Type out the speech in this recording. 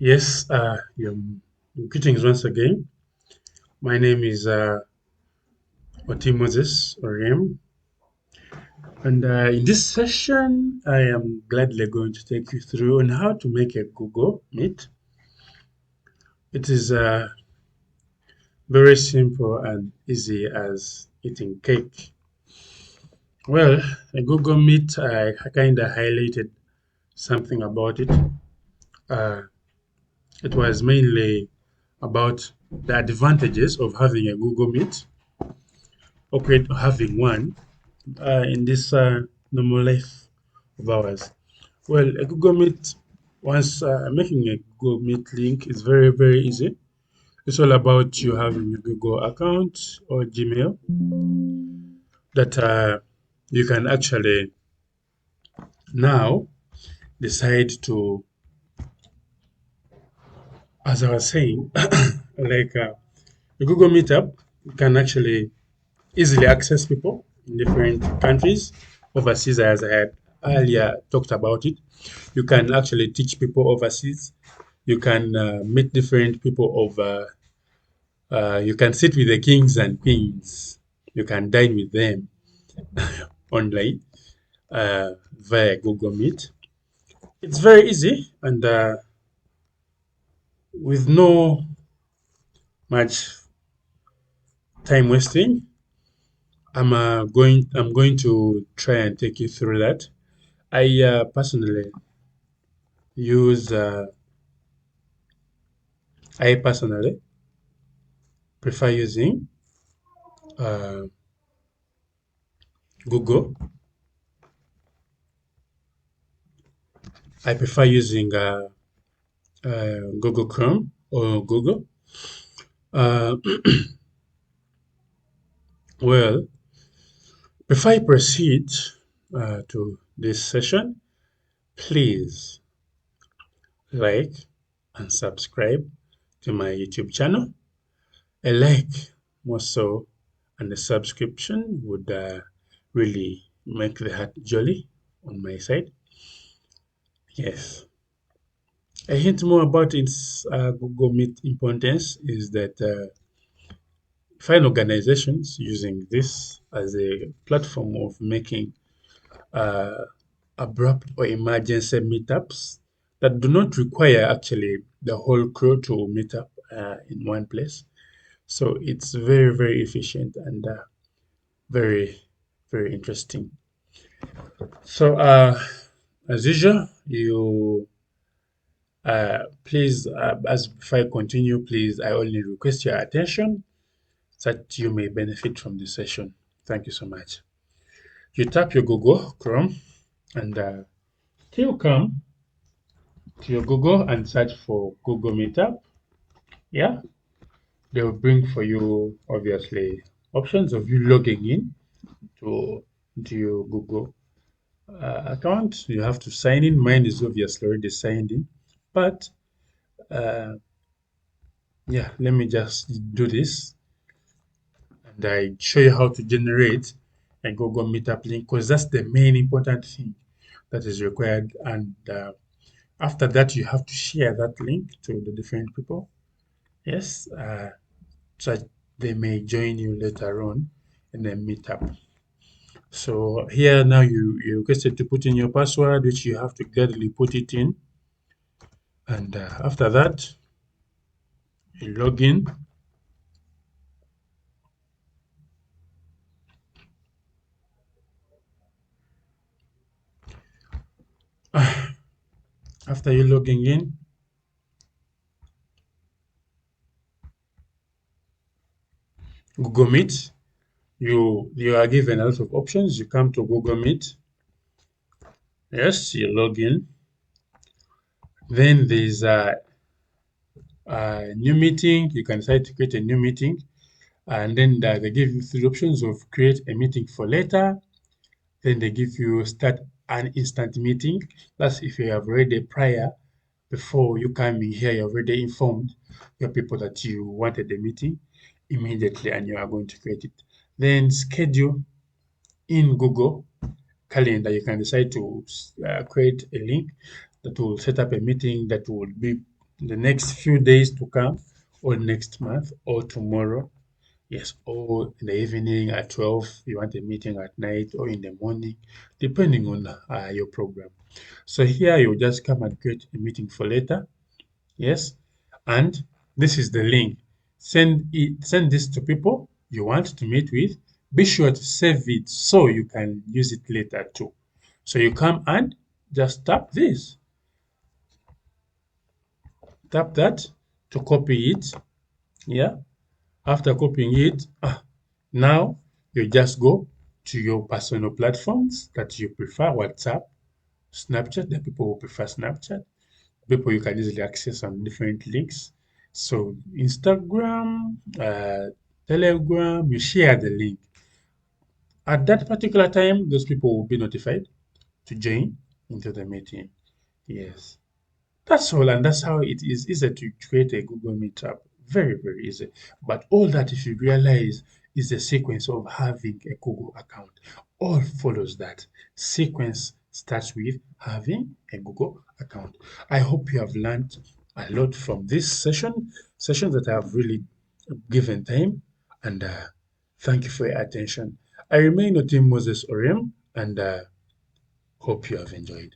Yes, greetings once again. My name is Oti Moses Oriem, and in this session, I am gladly going to take you through on how to make a Google Meet. It is very simple and easy as eating cake. Well, a Google Meet, I kind of highlighted something about it. Uh, it was mainly about the advantages of having a Google Meet, or having one in this normal life of ours? Well, a Google Meet, once making a Google Meet link is very, very easy. It's all about you having a Google account or Gmail that you can actually now decide to, as I was saying, like a Google Meetup can actually easily access people in different countries, overseas, as I had earlier talked about it. You can actually teach people overseas. You can meet different people over. You can sit with the kings and queens. You can dine with them online via Google Meet. It's very easy and with no much time wasting. I'm going to try and take you through that. I personally use. I personally prefer using uh, Google. I prefer using Google Chrome or Google. Uh, well, before I proceed to this session, please like and subscribe to my YouTube channel. A like more so and a subscription would really make the heart jolly on my side. Yes. A hint more about its Google Meet importance is that find organizations using this as a platform of making uh, abrupt or emergency meetups that do not require actually the whole crew to meet up in one place. So it's very, very efficient and very, very interesting. So, as usual, you please, as before I continue, please, I only request your attention so that you may benefit from this session. Thank you so much. You tap your Google Chrome and still come to your Google and search for Google Meetup. Yeah, they will bring for you obviously options of you logging in to into your Google account. You have to sign in. Mine is obviously already signed in, but uh, yeah, let me just do this and I show you how to generate a Google Meetup link because that's the main important thing that is required. And after that, you have to share that link to the different people. Yes, so that they may join you later on in the meetup. So here now you requested to put in your password, which you have to gladly put it in. And after that, you log in. After you logging in, Google Meet, you are given a lot of options. You come to Google Meet. Yes, you log in. Then there's a new meeting. You can decide to create a new meeting. And then they give you three options of create a meeting for later. Then they give you start an instant meeting. That's if you have already prior, before you coming here, you're already informed your people that you wanted a meeting immediately and you are going to create it. Then schedule in Google Calendar. You can decide to create a link that will set up a meeting that will be the next few days to come, or next month, or tomorrow. Yes, or in the evening at 12, you want a meeting at night, or in the morning, depending on your program. So here you just come and create a meeting for later. Yes, and this is the link. Send this to people you want to meet with. Be sure to save it so you can use it later too. So you come and just tap this, tap that to copy it. Yeah. After copying it, now you just go to your personal platforms that you prefer, WhatsApp, Snapchat. The people who prefer Snapchat, people you can easily access on different links. So Instagram, Telegram, you share the link. At that particular time, those people will be notified to join into the meeting. Yes. That's all, and that's how it is easy to create a Google Meet app. Very, very easy. But all that, if you realize, is the sequence of having a Google account. All follows that. Sequence starts with having a Google account. I hope you have learned a lot from this session that I have really given time, and thank you for your attention. I remain Otim Moses Orem, and hope you have enjoyed.